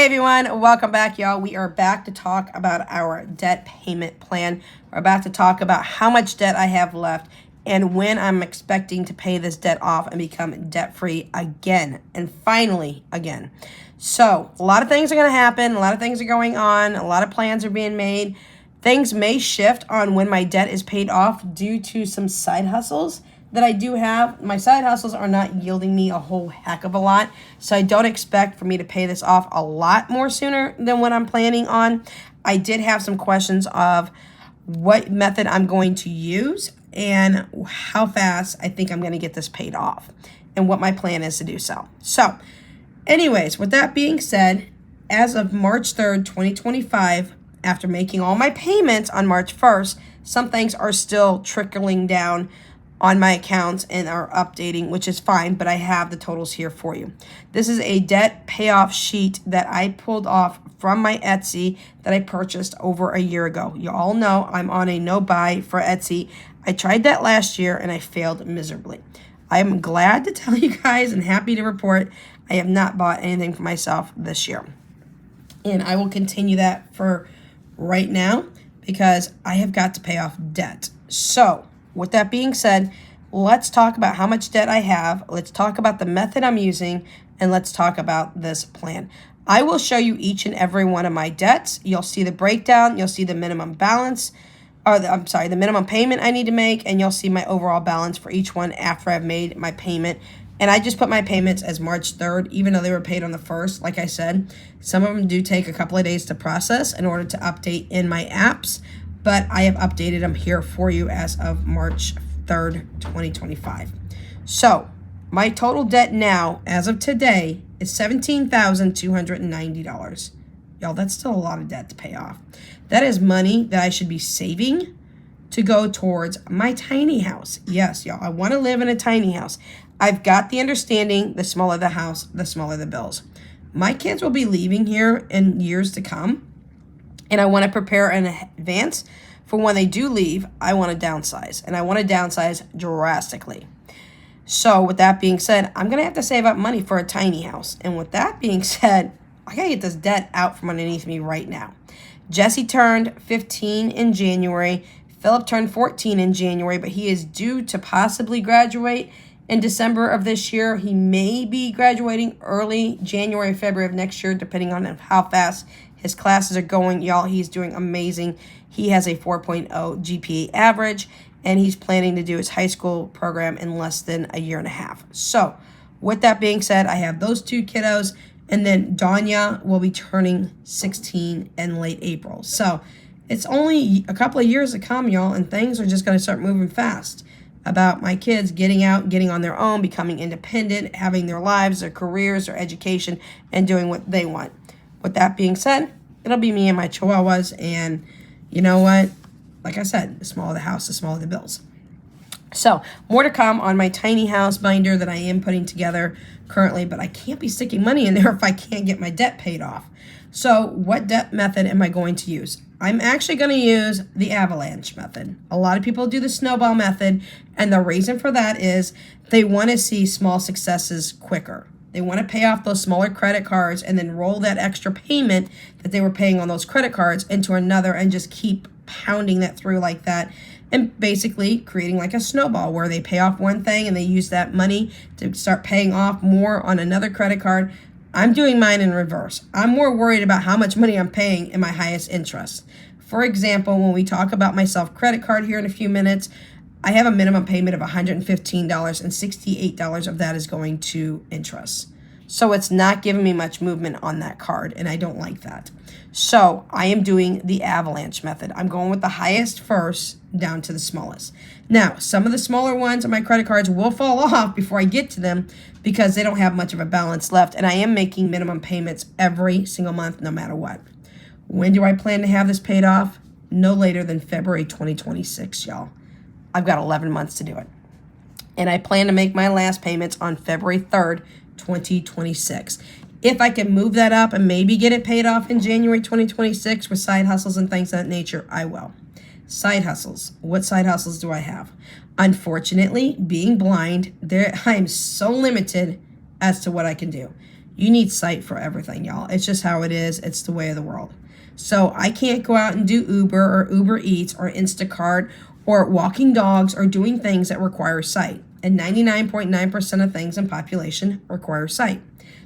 Hey everyone, welcome back, y'all. We are back to talk about our debt payment plan. We're about to talk about how much debt I have left and when I'm expecting to pay this debt off and become debt-free again, and finally again. So a lot of things are going to happen. A lot of things are going on. A lot of plans are being made. Things may shift on when my debt is paid off due to some side hustles that I do have. My side hustles are not yielding me a whole heck of a lot, so I don't expect for me to pay this off a lot more sooner than what I'm planning on. I did have some questions of what method I'm going to use and how fast I think I'm going to get this paid off and what my plan is to do so. So anyways, with that being said, as of March 3rd, 2025, after making all my payments on March 1st, some things are still trickling down on my accounts and are updating, which is fine, but I have the totals here for you. This is a debt payoff sheet that I pulled off from my Etsy that I purchased over a year ago. You all know I'm on a no buy for Etsy. I tried that last year and I failed miserably. I am glad to tell you guys and happy to report I have not bought anything for myself this year. And I will continue that for right now because I have got to pay off debt. So with that being said, let's talk about how much debt I have. Let's talk about the method I'm using, and let's talk about this plan. I will show you each and every one of my debts. You'll see the breakdown. You'll see the minimum balance, or the minimum payment I need to make, and you'll see my overall balance for each one after I've made my payment. And I just put my payments as March 3rd, even though they were paid on the 1st. Like I said, some of them do take a couple of days to process in order to update in my apps, but I have updated them here for you as of March 3rd, 2025. So my total debt now, as of today, is $17,290. Y'all, that's still a lot of debt to pay off. That is money that I should be saving to go towards my tiny house. Yes, y'all, I want to live in a tiny house. I've got the understanding, the smaller the house, the smaller the bills. My kids will be leaving here in years to come, and I want to prepare in advance for when they do leave. I want to downsize, and I want to downsize drastically. So with that being said, I'm going to have to save up money for a tiny house. And with that being said, I got to get this debt out from underneath me right now. Jesse turned 15 in January. Philip turned 14 in January, but he is due to possibly graduate in December of this year. He may be graduating early January, February of next year, depending on how fast his classes are going. Y'all, he's doing amazing. He has a 4.0 GPA average, and he's planning to do his high school program in less than a year and a half. So with that being said, I have those two kiddos, and then Danya will be turning 16 in late April. So it's only a couple of years to come, y'all, and things are just going to start moving fast about my kids getting out, getting on their own, becoming independent, having their lives, their careers, their education, and doing what they want. With that being said, it'll be me and my chihuahuas, and you know what? Like I said, the smaller the house, the smaller the bills. So more to come on my tiny house binder that I am putting together currently, but I can't be sticking money in there if I can't get my debt paid off. So what debt method am I going to use? I'm actually going to use the Avalanche method. A lot of people do the snowball method, and the reason for that is they want to see small successes quicker. They want to pay off those smaller credit cards and then roll that extra payment that they were paying on those credit cards into another and just keep pounding that through like that, and basically creating like a snowball where they pay off one thing and they use that money to start paying off more on another credit card. I'm doing mine in reverse. I'm more worried about how much money I'm paying in my highest interest. For example, when we talk about my self-credit card here in a few minutes, I have a minimum payment of $115, and $68 of that is going to interest. So it's not giving me much movement on that card, and I don't like that. So I am doing the Avalanche method. I'm going with the highest first down to the smallest. Now, some of the smaller ones on my credit cards will fall off before I get to them because they don't have much of a balance left, and I am making minimum payments every single month no matter what. When do I plan to have this paid off? No later than February 2026, y'all. I've got 11 months to do it. And I plan to make my last payments on February 3rd, 2026. If I can move that up and maybe get it paid off in January 2026 with side hustles and things of that nature, I will. Side hustles. What side hustles do I have? Unfortunately, being blind, I am so limited as to what I can do. You need sight for everything, y'all. It's just how it is. It's the way of the world. So I can't go out and do Uber or Uber Eats or Instacart or walking dogs or doing things that require sight. And 99.9% of things in population require sight.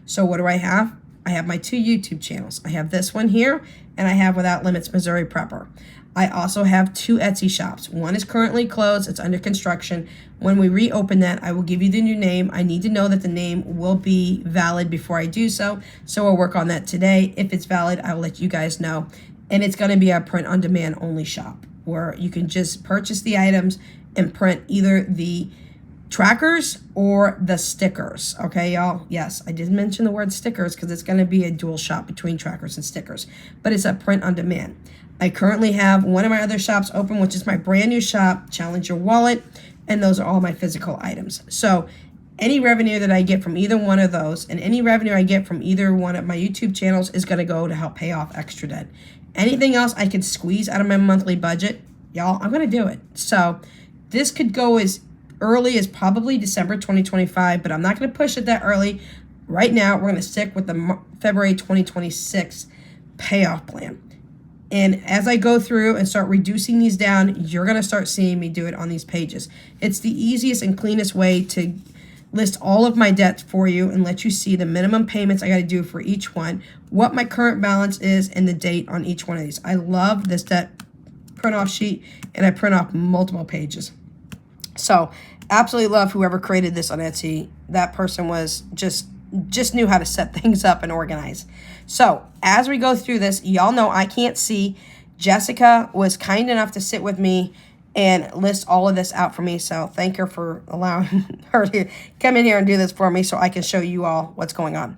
So what do I have? I have my 2 YouTube channels. I have this one here, and I have Without Limits Missouri Prepper. I also have 2 Etsy shops. One is currently closed. It's under construction. When we reopen that, I will give you the new name. I need to know that the name will be valid before I do so. So we'll work on that today. If it's valid, I will let you guys know. And it's going to be a print-on-demand only shop where you can just purchase the items and print either the trackers or the stickers. Okay, y'all? Yes, I did mention the word stickers because it's going to be a dual shop between trackers and stickers. But it's a print-on-demand. I currently have one of my other shops open, which is my brand new shop, Challenge Your Wallet, and those are all my physical items. So any revenue that I get from either one of those and any revenue I get from either one of my YouTube channels is going to go to help pay off extra debt. Anything else I could squeeze out of my monthly budget, y'all, I'm going to do it. So this could go as early as probably December 2025, but I'm not going to push it that early. Right now, we're going to stick with the February 2026 payoff plan. And as I go through and start reducing these down, you're going to start seeing me do it on these pages. It's the easiest and cleanest way to list all of my debts for you and let you see the minimum payments I got to do for each one, what my current balance is, and the date on each one of these. I love this debt print off sheet, and I print off multiple pages. So absolutely love whoever created this on Etsy. That person was just knew how to set things up and organize. So as we go through this, y'all know I can't see. Jessica was kind enough to sit with me and list all of this out for me. So thank her for allowing her to come in here and do this for me so I can show you all what's going on.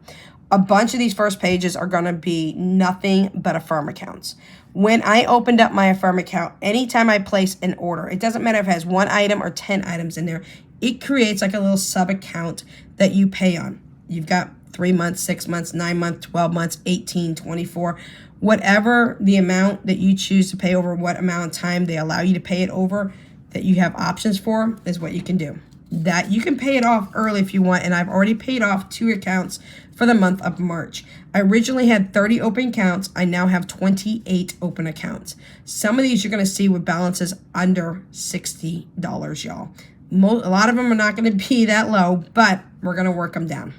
A bunch of these first pages are going to be nothing but Affirm accounts. When I opened up my Affirm account, anytime I place an order, it doesn't matter if it has 1 item or 10 items in there, it creates like a little sub account that you pay on. You've got 3 months, 6 months, 9 months, 12 months, 18, 24, whatever the amount that you choose to pay over, what amount of time they allow you to pay it over that you have options for is what you can do. That you can pay it off early if you want, and I've already paid off 2 accounts for the month of March. I originally had 30 open accounts. I now have 28 open accounts. Some of these you're going to see with balances under $60, y'all. A lot of them are not going to be that low, but we're going to work them down.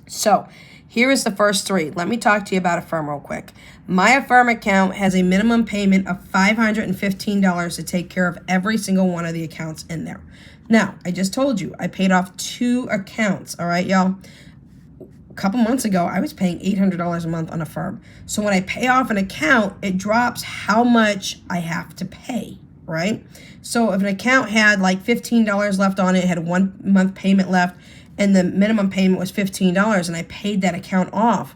So here is the first 3. Let me talk to you about Affirm real quick. My Affirm account has a minimum payment of $515 to take care of every single one of the accounts in there. Now, I just told you, I paid off 2 accounts, all right, y'all? A couple months ago, I was paying $800 a month on Affirm. So when I pay off an account, it drops how much I have to pay, right? So if an account had like $15 left on it, had a 1 month payment left, and the minimum payment was $15, and I paid that account off,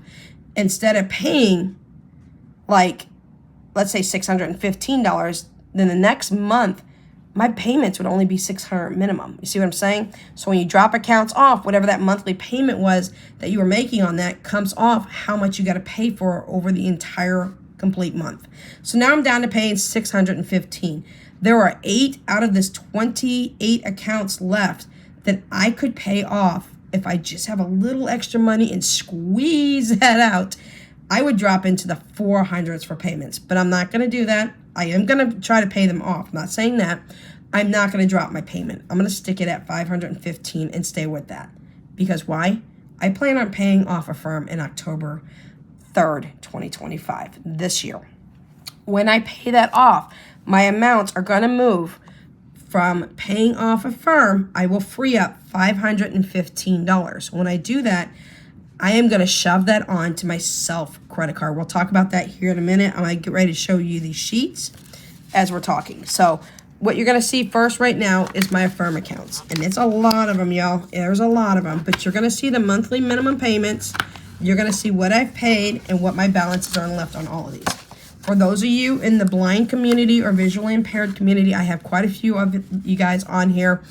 instead of paying like, let's say $615, then the next month, my payments would only be $600 minimum. You see what I'm saying? So when you drop accounts off, whatever that monthly payment was that you were making on that comes off how much you got to pay for over the entire complete month. So now I'm down to paying $615. There are 8 out of this 28 accounts left that I could pay off if I just have a little extra money and squeeze that out. I would drop into the 400s for payments, but I'm not going to do that. I am going to try to pay them off. I'm not saying that. I'm not going to drop my payment. I'm going to stick it at $515 and stay with that. Because why? I plan on paying off Affirm in October 3rd, 2025, this year. When I pay that off, my amounts are going to move from paying off Affirm. I will free up $515. When I do that, I am going to shove that on to my self credit card. We'll talk about that here in a minute. I'm going to get ready to show you these sheets as we're talking. So what you're going to see first right now is my Affirm accounts. And it's a lot of them, y'all. There's a lot of them. But you're going to see the monthly minimum payments. You're going to see what I've paid and what my balances are left on all of these. For those of you in the blind community or visually impaired community, I have quite a few of you guys on here.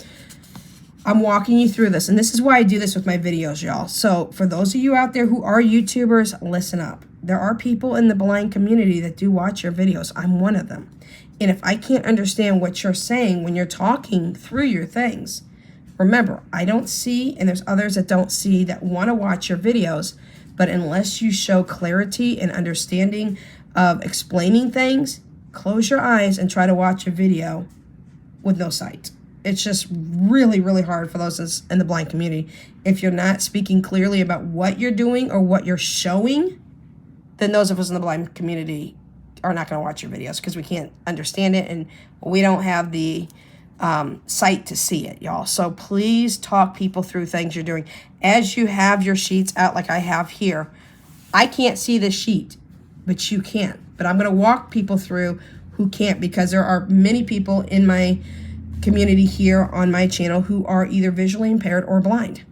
I'm walking you through this, and this is why I do this with my videos, y'all. So for those of you out there who are YouTubers, listen up. There are people in the blind community that do watch your videos. I'm one of them. And if I can't understand what you're saying when you're talking through your things, remember, I don't see, and there's others that don't see that want to watch your videos. But unless you show clarity and understanding of explaining things, close your eyes and try to watch a video with no sight. It's just really, really hard for those in the blind community. If you're not speaking clearly about what you're doing or what you're showing, then those of us in the blind community are not going to watch your videos because we can't understand it and we don't have the sight to see it, y'all. So please talk people through things you're doing. As you have your sheets out like I have here, I can't see the sheet, but you can. But I'm going to walk people through who can't, because there are many people in my community here on my channel who are either visually impaired or blind.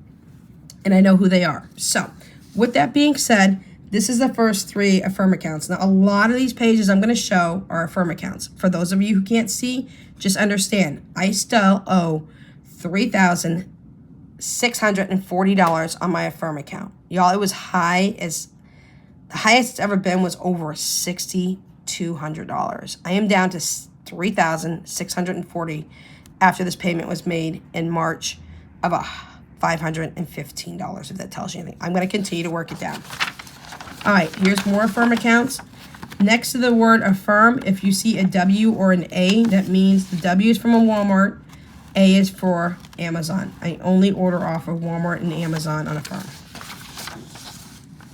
And I know who they are. So with that being said, this is the first 3 Affirm accounts. Now, a lot of these pages I'm going to show are Affirm accounts. For those of you who can't see, just understand, I still owe $3,640 on my Affirm account. Y'all, it was high as, the highest it's ever been was over $6,200. I am down to $3,640 after this payment was made in March of $515, if that tells you anything. I'm going to continue to work it down. All right, here's more Affirm accounts. Next to the word Affirm, if you see a W or an A, that means the W is from a Walmart, A is for Amazon. I only order off of Walmart and Amazon on Affirm.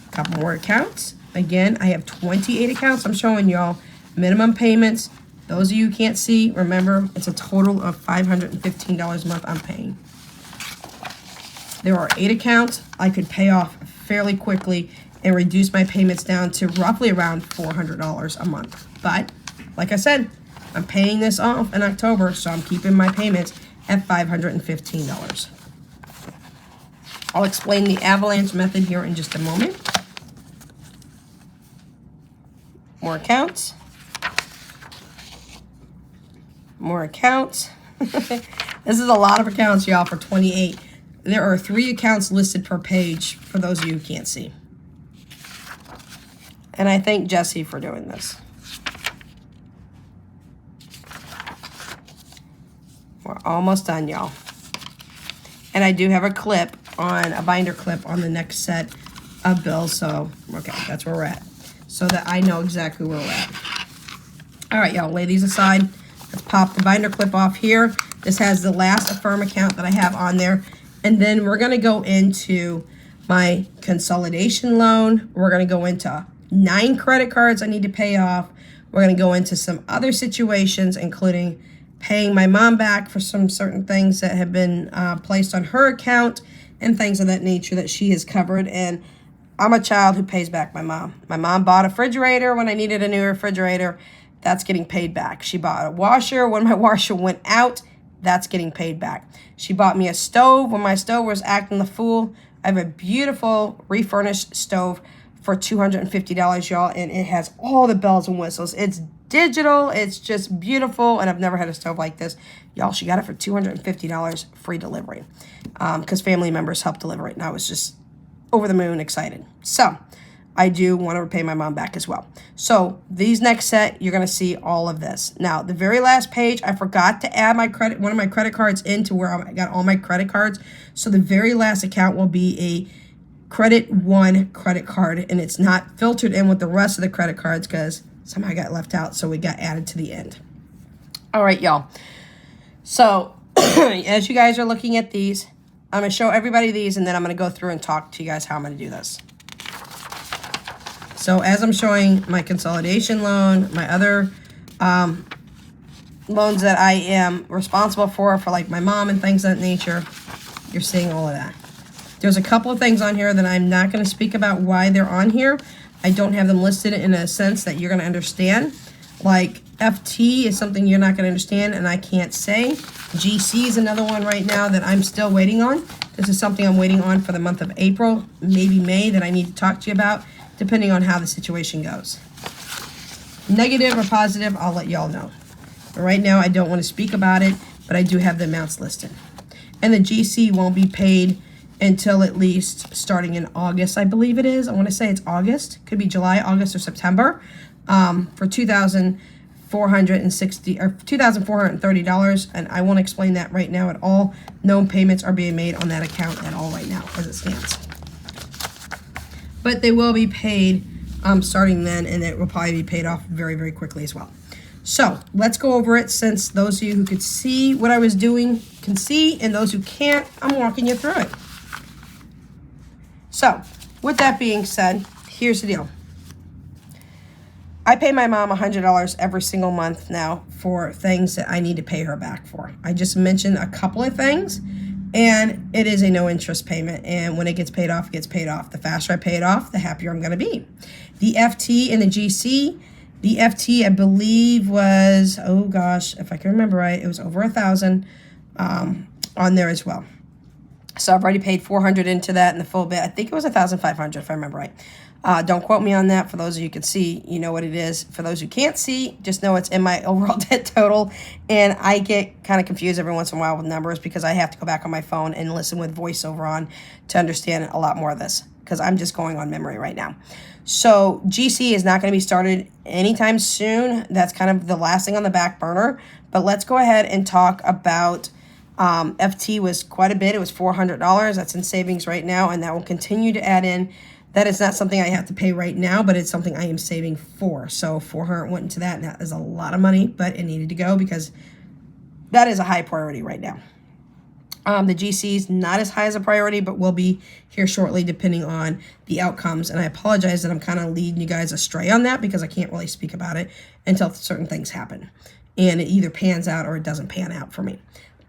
A couple more accounts. Again, I have 28 accounts I'm showing y'all. Minimum payments. Those of you who can't see, remember, it's a total of $515 a month I'm paying. There are 8 accounts I could pay off fairly quickly and reduce my payments down to roughly around $400 a month. But, like I said, I'm paying this off in October, so I'm keeping my payments at $515. I'll explain the Avalanche method here in just a moment. More accounts. More accounts. This is a lot of accounts, y'all, for 28. There are 3 accounts listed per page for those of you who can't see. And I thank Jesse for doing this. We're almost done, y'all. And I do have a clip on, a binder clip on the next set of bills. So, okay, that's where we're at. So that I know exactly where we're at. All right, y'all, lay these aside. Let's pop the binder clip off here. This has the last Affirm account that I have on there. And then we're going to go into my consolidation loan. We're going to go into 9 credit cards I need to pay off. We're going to go into some other situations, including paying my mom back for some certain things that have been placed on her account and things of that nature that she has covered. And I'm a child who pays back my mom. My mom bought a refrigerator when I needed a new refrigerator. That's getting paid back. She bought a washer when my washer went out. That's getting paid back. She bought me a stove when my stove was acting the fool. I have a beautiful refurnished stove for $250, y'all, and it has all the bells and whistles. It's digital, it's just beautiful, and I've never had a stove like this. Y'all, she got it for $250, free delivery, because family members helped deliver it, and I was just over the moon excited. So, I do want to repay my mom back as well. So, these next set, you're going to see all of this. Now, the very last page, I forgot to add one of my credit cards into where I got all my credit cards. So, the very last account will be a Credit One credit card, and it's not filtered in with the rest of the credit cards because somehow I got left out, so we got added to the end. All right, y'all. So, as you guys are looking at these, I'm going to show everybody these, and then I'm going to go through and talk to you guys how I'm going to do this. So, as I'm showing my consolidation loan, my other loans that I am responsible for like my mom and things of that nature, you're seeing all of that. There's a couple of things on here that I'm not going to speak about why they're on here. I don't have them listed in a sense that you're going to understand. Like FT is something you're not going to understand and I can't say. GC is another one right now that I'm still waiting on. This is something I'm waiting on for the month of April, maybe May, that I need to talk to you about, depending on how the situation goes. Negative or positive, I'll let y'all know. But right now, I don't want to speak about it, but I do have the amounts listed. And the GC won't be paid until at least starting in August, I believe it is. I want to say it's August. Could be July, August, or September for $2,460 or $2,430, and I won't explain that right now at all. No payments are being made on that account at all right now as it stands. but they will be paid starting then, and it will probably be paid off very, very quickly as well. So let's go over it, since those of you who could see what I was doing can see, and those who can't, I'm walking you through it. So with that being said, here's the deal. I pay my mom $100 every single month now for things that I need to pay her back for. I just mentioned a couple of things, and it is a no interest payment. And when it gets paid off, it gets paid off. The faster I pay it off, the happier I'm going to be. The FT and the GC. The FT, I believe, was, oh gosh, if I can remember right, it was over $1,000 on there as well. So I've already paid $400 into that in the full bit. I think it was $1,500 if I remember right. Don't quote me on that. For those of you who can see, you know what it is. For those who can't see, just know it's in my overall debt total. And I get kind of confused every once in a while with numbers, because I have to go back on my phone and listen with voiceover on to understand a lot more of this, because I'm just going on memory right now. So GC is not going to be started anytime soon. That's kind of the last thing on the back burner. But let's go ahead and talk about FT. Was quite a bit. It was $400. That's in savings right now, and that will continue to add in. That is not something I have to pay right now, but it's something I am saving for. So $400 went into that, and that is a lot of money, but it needed to go because that is a high priority right now. The GC is not as high as a priority, but will be here shortly depending on the outcomes. And I apologize that I'm kind of leading you guys astray on that, because I can't really speak about it until certain things happen. And it either pans out or it doesn't pan out for me.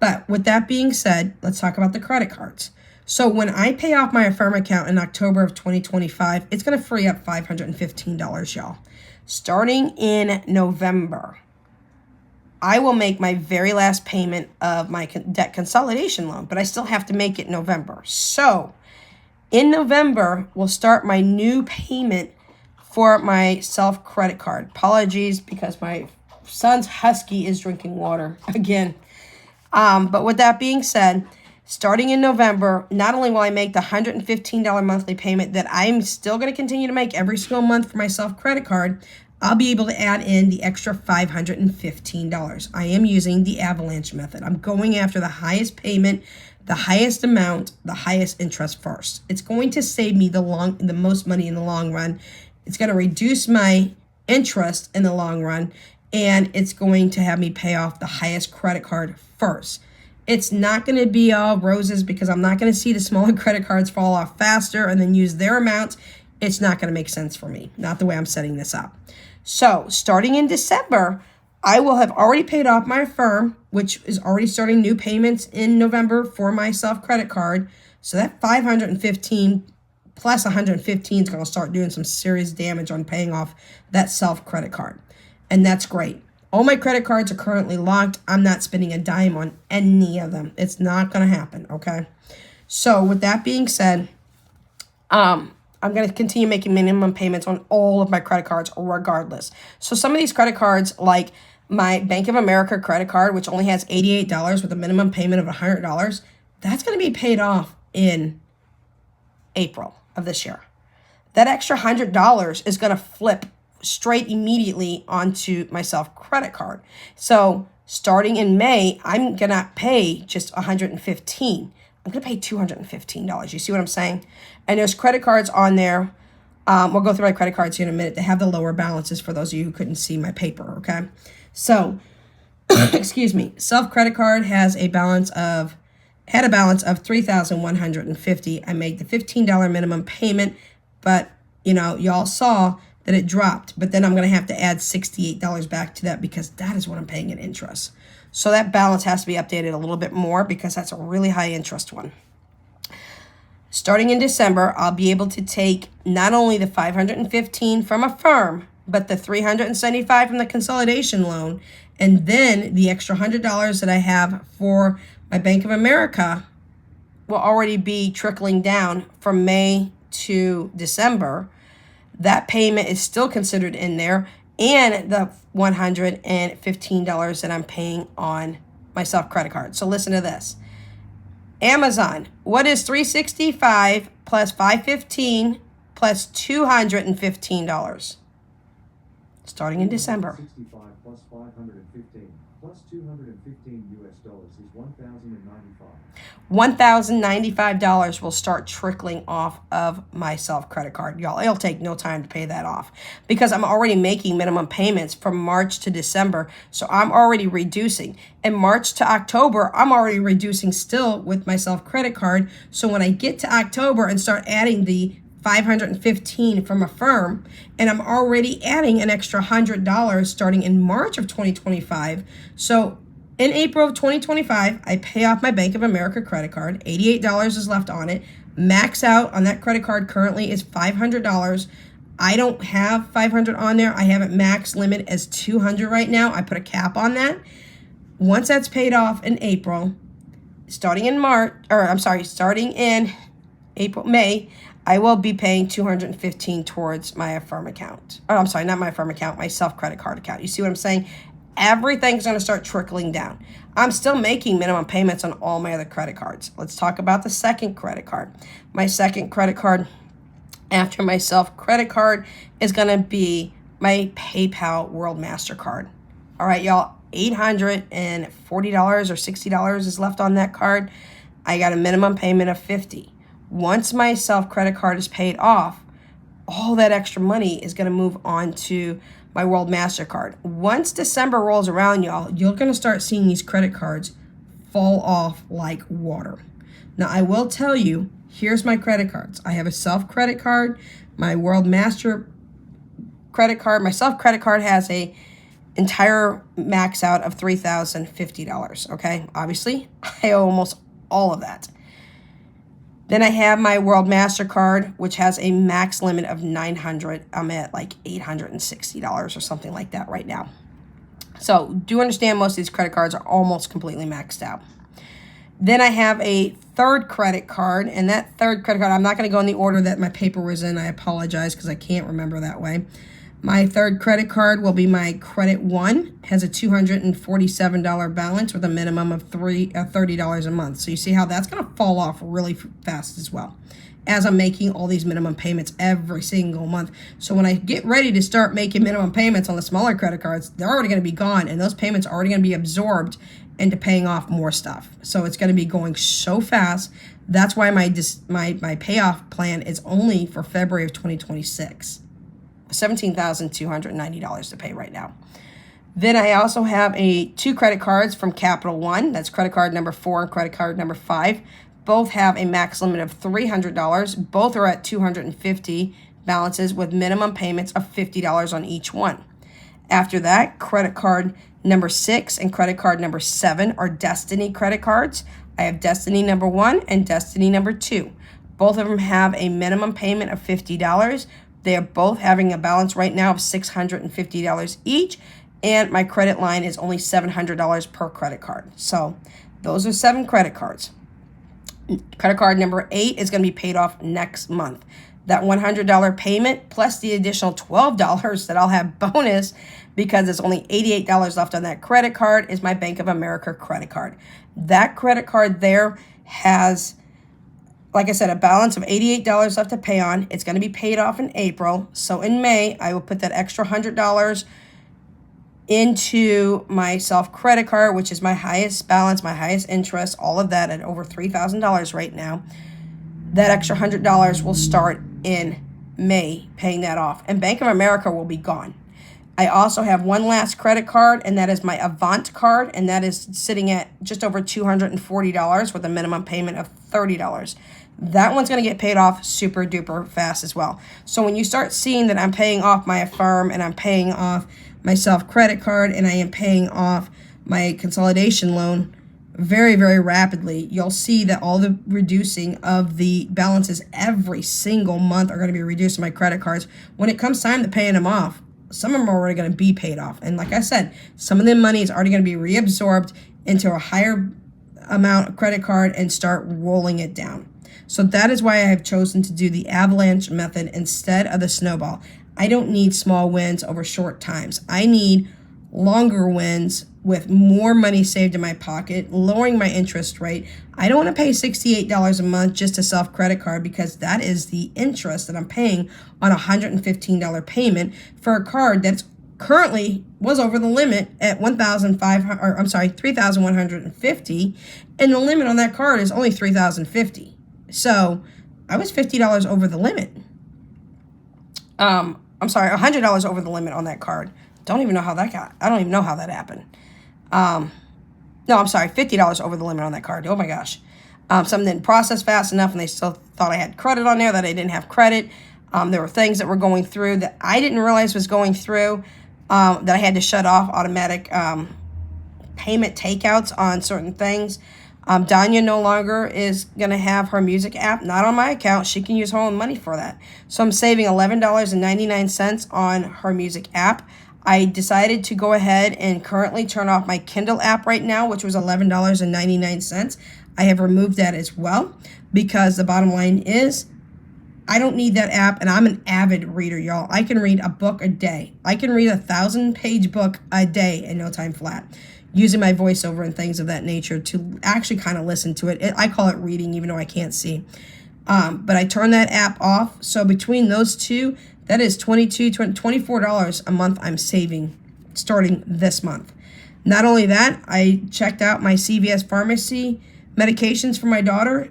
But with that being said, let's talk about the credit cards. So when I pay off my Affirm account in October of 2025, it's going to free up $515, y'all. Starting in November, I will make my very last payment of my debt consolidation loan, but I still have to make it in November. So in November, we'll start my new payment for my self credit card. Apologies, because my son's husky is drinking water again. But with that being said, starting in November, not only will I make the $115 monthly payment that I'm still going to continue to make every single month for my self credit card, I'll be able to add in the extra $515. I am using the Avalanche method. I'm going after the highest payment, the highest amount, the highest interest first. It's going to save me the most money in the long run. It's going to reduce my interest in the long run, and it's going to have me pay off the highest credit card first. It's not going to be all roses, because I'm not going to see the smaller credit cards fall off faster and then use their amounts. It's not going to make sense for me, not the way I'm setting this up. So starting in December, I will have already paid off my Affirm, which is already starting new payments in November for my self credit card. So that $515 plus $115 is going to start doing some serious damage on paying off that self credit card. And that's great. All my credit cards are currently locked. I'm not spending a dime on any of them. It's not going to happen, okay? So with that being said, I'm going to continue making minimum payments on all of my credit cards regardless. So some of these credit cards, like my Bank of America credit card, which only has $88 with a minimum payment of $100, that's going to be paid off in April of this year. That extra $100 is going to flip straight immediately onto my self credit card. So starting in May, I'm going to pay just $115. I'm going to pay $215. You see what I'm saying? And there's credit cards on there. We'll go through my credit cards here in a minute. They have the lower balances for those of you who couldn't see my paper, okay? So, excuse me. Self credit card had a balance of $3,150. I made the $15 minimum payment, but y'all saw that it dropped. But then I'm going to have to add $68 back to that, because that is what I'm paying in interest. So that balance has to be updated a little bit more, because that's a really high interest one. Starting in December, I'll be able to take not only the $515 from Affirm, but the $375 from the consolidation loan, and then the extra $100 that I have for my Bank of America will already be trickling down from May to December. That payment is still considered in there, and the $115 that I'm paying on my self credit card. So listen to this. Amazon, what is $365 plus $515 plus $215? starting in December. 65 plus 515 plus $215 is $1,095. $1,095 will start trickling off of my self credit card. Y'all, it'll take no time to pay that off because I'm already making minimum payments from March to December. So I'm already reducing. In March to October, I'm already reducing still with my self credit card. So when I get to October and start adding the 515 from a firm, and I'm already adding an extra $100 starting in March of 2025. So in April of 2025, I pay off my Bank of America credit card. $88 is left on it. Max out on that credit card currently is $500. I don't have $500 on there. I have it max limit as $200 right now. I put a cap on that. Once that's paid off in April, starting in May, I will be paying $215 towards my Affirm account. Oh, I'm sorry, not my Affirm account, my self credit card account. You see what I'm saying? Everything's going to start trickling down. I'm still making minimum payments on all my other credit cards. Let's talk about the second credit card. My second credit card after my self credit card is going to be my PayPal World MasterCard. All right, y'all, $840 or $60 is left on that card. I got a minimum payment of $50. Once my self credit card is paid off, all that extra money is going to move on to my World MasterCard. Once December rolls around, y'all, you're going to start seeing these credit cards fall off like water. Now, I will tell you, here's my credit cards. I have a self credit card, my World Master credit card. My self credit card has a entire max out of $3,050, okay? Obviously, I owe almost all of that. Then I have my World MasterCard, which has a max limit of $900. I'm at like $860 or something like that right now. So do understand most of these credit cards are almost completely maxed out. Then I have a third credit card, and that third credit card, I'm not going to go in the order that my paper was in. I apologize because I can't remember that way. My third credit card will be my Credit One. It has a $247 balance with a minimum of $30 a month. So you see how that's going to fall off really fast as well, as I'm making all these minimum payments every single month. So when I get ready to start making minimum payments on the smaller credit cards, they're already going to be gone, and those payments are already going to be absorbed into paying off more stuff. So it's going to be going so fast. That's why my payoff plan is only for February of 2026. $17,290 to pay right now. Then I also have two credit cards from Capital One. That's credit card number 4 and credit card number 5. Both have a max limit of $300. Both are at $250 balances with minimum payments of $50 on each one. After that, credit card number 6 and credit card number 7 are Destiny credit cards. I have Destiny number 1 and Destiny number 2. Both of them have a minimum payment of $50. They are both having a balance right now of $650 each, and my credit line is only $700 per credit card. So those are 7 credit cards. Credit card number 8 is going to be paid off next month. That $100 payment plus the additional $12 that I'll have bonus because there's only $88 left on that credit card is my Bank of America credit card. That credit card there has, like I said, a balance of $88 left to pay on. It's going to be paid off in April. So in May, I will put that extra $100 into my self credit card, which is my highest balance, my highest interest, all of that at over $3,000 right now. That extra $100 will start in May paying that off. And Bank of America will be gone. I also have one last credit card, and that is my Avalanche card, and that is sitting at just over $240 with a minimum payment of $30. That one's going to get paid off super duper fast as well. So when you start seeing that I'm paying off my Affirm and I'm paying off my self credit card and I am paying off my consolidation loan very, very rapidly, you'll see that all the reducing of the balances every single month are going to be reduced in my credit cards. When it comes time to paying them off, some of them are already going to be paid off. And like I said, some of the money is already going to be reabsorbed into a higher amount of credit card and start rolling it down. So that is why I have chosen to do the Avalanche method instead of the snowball. I don't need small wins over short times. I need longer wins with more money saved in my pocket, lowering my interest rate. I don't want to pay $68 a month just to self credit card because that is the interest that I'm paying on a $115 payment for a card that's currently was over the limit at 1,500, or I'm sorry, 3,150, and the limit on that card is only 3,050. So I was $50 over the limit. I'm sorry, $100 over the limit on that card. I don't even know how that happened. No, I'm sorry, $50 over the limit on that card. Oh my gosh. Something didn't process fast enough, and they still thought I had credit on there that I didn't have credit. There were things that were going through that I didn't realize was going through, that I had to shut off automatic payment takeouts on certain things. Danya no longer is going to have her music app, not on my account. She can use her own money for that. So I'm saving $11.99 on her music app. I decided to go ahead and currently turn off my Kindle app right now, which was $11.99. I have removed that as well, because the bottom line is I don't need that app, and I'm an avid reader, y'all. I can read a book a day. I can read a 1,000-page book a day in no time flat, using my voiceover and things of that nature to actually kind of listen to it. I call it reading, even though I can't see. But I turned that app off. So between those two, that is $24 a month I'm saving starting this month. Not only that, I checked out my CVS pharmacy medications for my daughter,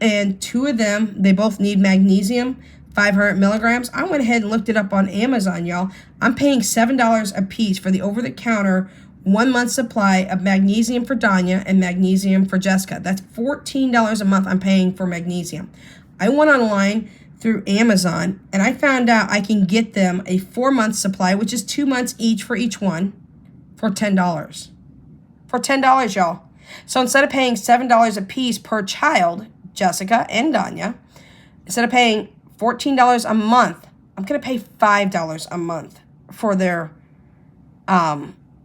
and two of them, they both need magnesium, 500 milligrams. I went ahead and looked it up on Amazon, y'all. I'm paying $7 a piece for the over-the-counter 1 month supply of magnesium for Danya and magnesium for Jessica. That's $14 a month I'm paying for magnesium. I went online through Amazon, and I found out I can get them a 4-month supply, which is 2 months each for each one, for $10. For $10, y'all. So instead of paying $7 a piece per child, Jessica and Danya, instead of paying $14 a month, I'm going to pay $5 a month for their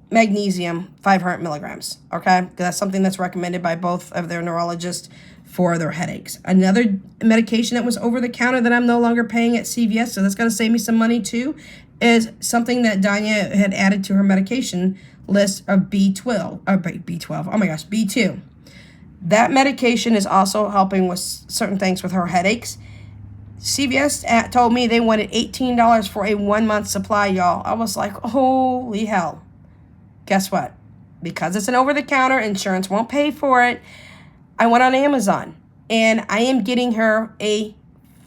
magnesium 500 milligrams, okay? That's something that's recommended by both of their neurologists for their headaches. Another medication that was over the counter that I'm no longer paying at CVS, so that's going to save me some money too, is something that Danya had added to her medication list of B12, oh my gosh, B2. That medication is also helping with certain things with her headaches. CVS told me they wanted $18 for a 1 month supply, y'all. I was like, holy hell. Guess what? Because it's an over-the-counter, insurance won't pay for it. I went on Amazon, and I am getting her a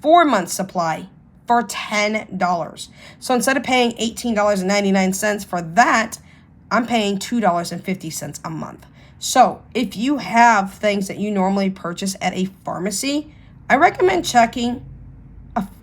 4-month supply for $10. So instead of paying $18.99 for that, I'm paying $2.50 a month. So if you have things that you normally purchase at a pharmacy, I recommend checking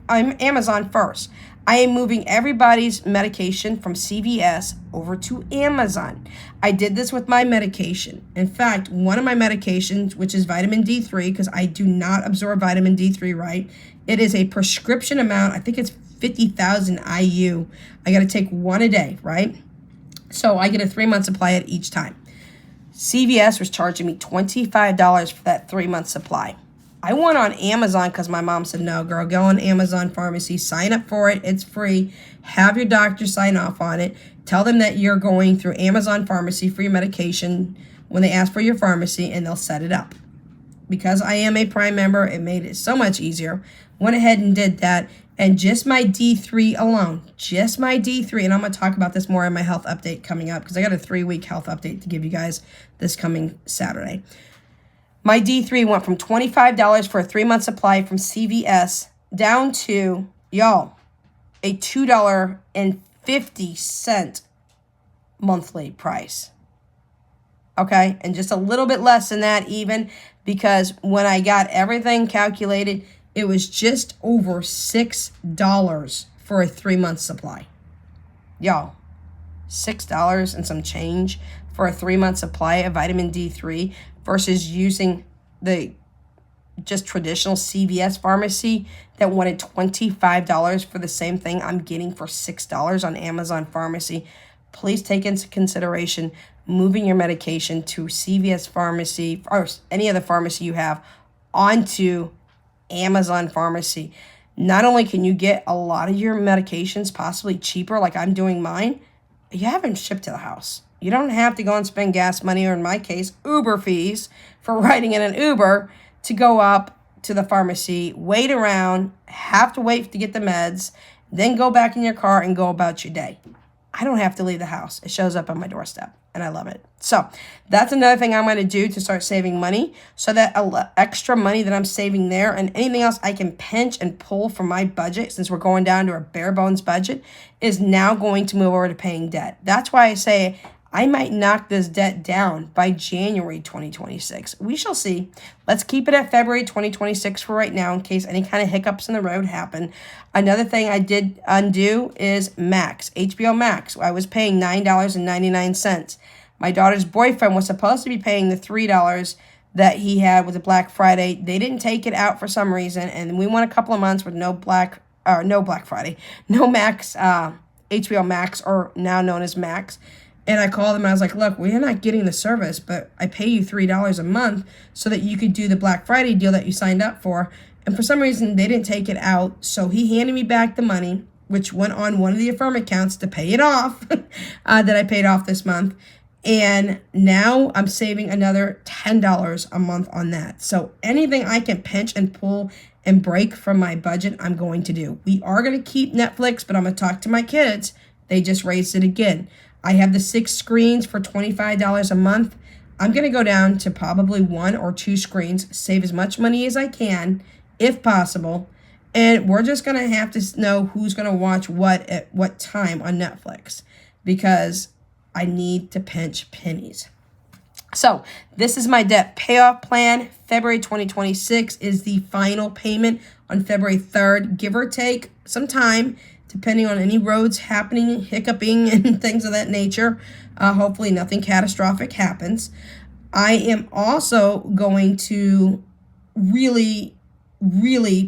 Amazon first. I am moving everybody's medication from CVS over to Amazon. I did this with my medication. In fact, one of my medications, which is vitamin D3, because I do not absorb vitamin D3 right, it is a prescription amount. I think it's 50,000 IU. I got to take one a day, right? So I get a 3-month supply at each time. CVS was charging me $25 for that 3-month supply. I went on Amazon because my mom said, no, girl, go on Amazon Pharmacy, sign up for it. It's free. Have your doctor sign off on it. Tell them that you're going through Amazon Pharmacy for your medication when they ask for your pharmacy, and they'll set it up. Because I am a Prime member, it made it so much easier. Went ahead and did that. And just my D3 alone, just my D3, and I'm going to talk about this more in my health update coming up, because I got a 3-week health update to give you guys this coming Saturday. My D3 went from $25 for a 3-month supply from CVS down to, y'all, a $2.50 monthly price. Okay, and just a little bit less than that even, because when I got everything calculated, it was just over $6 for a 3-month supply. Y'all, $6 and some change for a 3-month supply of vitamin D3 versus using the just traditional CVS pharmacy that wanted $25 for the same thing I'm getting for $6 on Amazon Pharmacy. Please take into consideration moving your medication to CVS pharmacy or any other pharmacy you have onto Amazon Pharmacy. Not only can you get a lot of your medications possibly cheaper, like I'm doing mine, you have them shipped to the house. You don't have to go and spend gas money, or in my case, Uber fees for riding in an Uber to go up to the pharmacy, wait around, have to wait to get the meds, then go back in your car and go about your day. I don't have to leave the house. It shows up on my doorstep, and I love it. So that's another thing I'm going to do to start saving money, so that extra money that I'm saving there and anything else I can pinch and pull from my budget, since we're going down to a bare bones budget, is now going to move over to paying debt. That's why I say I might knock this debt down by January 2026. We shall see. Let's keep it at February 2026 for right now in case any kind of hiccups in the road happen. Another thing I did undo is Max, HBO Max. I was paying $9.99. My daughter's boyfriend was supposed to be paying the $3 that he had with the Black Friday. They didn't take it out for some reason, and we went a couple of months with no Black Friday, no Max, HBO Max, or now known as Max. And I called them and I was like, look, we're not getting the service, but I pay you $3 a month so that you could do the Black Friday deal that you signed up for. And for some reason, they didn't take it out. So he handed me back the money, which went on one of the Affirm accounts to pay it off, that I paid off this month. And now I'm saving another $10 a month on that. So anything I can pinch and pull and break from my budget, I'm going to do. We are going to keep Netflix, but I'm going to talk to my kids. They just raised it again. I have the 6 screens for $25 a month. I'm going to go down to probably 1 or 2 screens, save as much money as I can, if possible. And we're just going to have to know who's going to watch what at what time on Netflix, because I need to pinch pennies. So this is my debt payoff plan. February 2026 is the final payment on February 3rd, give or take some time, depending on any roads happening, hiccuping, and things of that nature. Hopefully nothing catastrophic happens. I am also going to really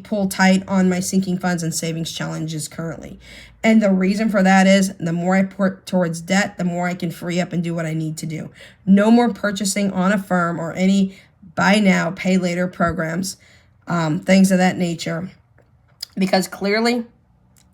pull tight on my sinking funds and savings challenges currently. And the reason for that is the more I put towards debt, the more I can free up and do what I need to do. No more purchasing on Affirm or any buy now, pay later programs, things of that nature, because clearly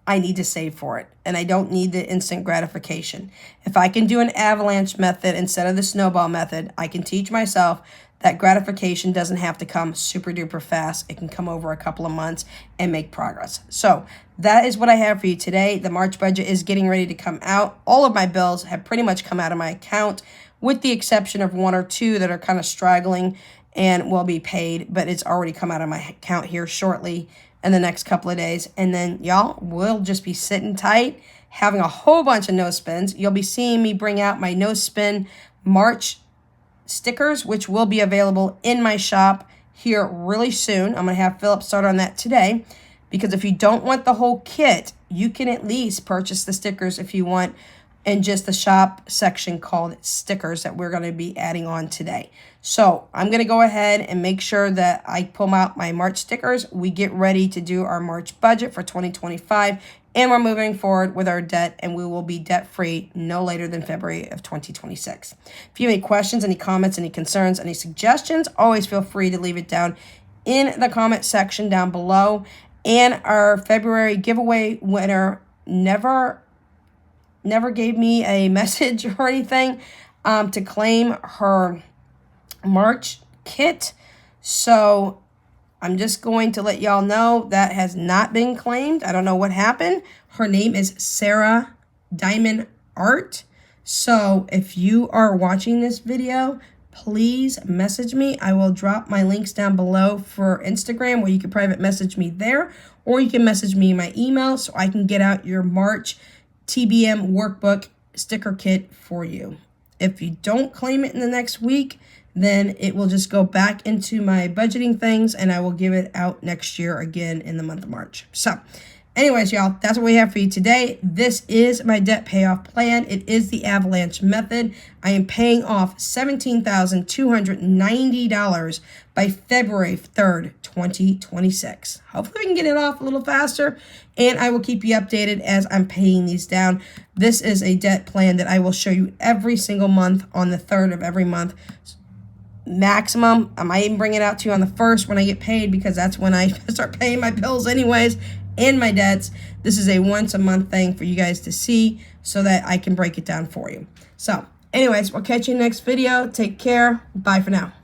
I need to save for it, and I don't need the instant gratification. If I can do an avalanche method instead of the snowball method, I can teach myself that gratification doesn't have to come super duper fast. It can come over a couple of months and make progress. So that is what I have for you today. The March budget is getting ready to come out. All of my bills have pretty much come out of my account, with the exception of 1 or 2 that are kind of straggling and will be paid, but it's already come out of my account here shortly in the next couple of days. And then y'all will just be sitting tight, having a whole bunch of no spins. You'll be seeing me bring out my no spin March stickers, which will be available in my shop here really soon. I'm going to have Philip start on that today, because if you don't want the whole kit, you can at least purchase the stickers if you want in just the shop section called stickers that we're going to be adding on today. So I'm going to go ahead and make sure that I pull out my March stickers. We get ready to do our March budget for 2025, and we're moving forward with our debt, and we will be debt-free no later than February of 2026. If you have any questions, any comments, any concerns, any suggestions, always feel free to leave it down in the comment section down below. And our February giveaway winner never gave me a message or anything to claim her March kit. So I'm just going to let y'all know that has not been claimed. I don't know what happened. Her name is Sarah Diamond Art. So if you are watching this video, please message me. I will drop my links down below for Instagram, where you can private message me there, or you can message me my email so I can get out your March TBM workbook sticker kit for you. If you don't claim it in the next week, then it will just go back into my budgeting things, and I will give it out next year again in the month of March. So anyways, y'all, that's what we have for you today. This is my debt payoff plan. It is the Avalanche method. I am paying off $17,290 by February 3rd, 2026. Hopefully we can get it off a little faster, and I will keep you updated as I'm paying these down. This is a debt plan that I will show you every single month on the 3rd of every month. Maximum, I might even bring it out to you on the 1st when I get paid, because that's when I start paying my bills anyways and my debts. This is a once a month thing for you guys to see so that I can break it down for you. So anyways, we'll catch you next video. Take care. Bye for now.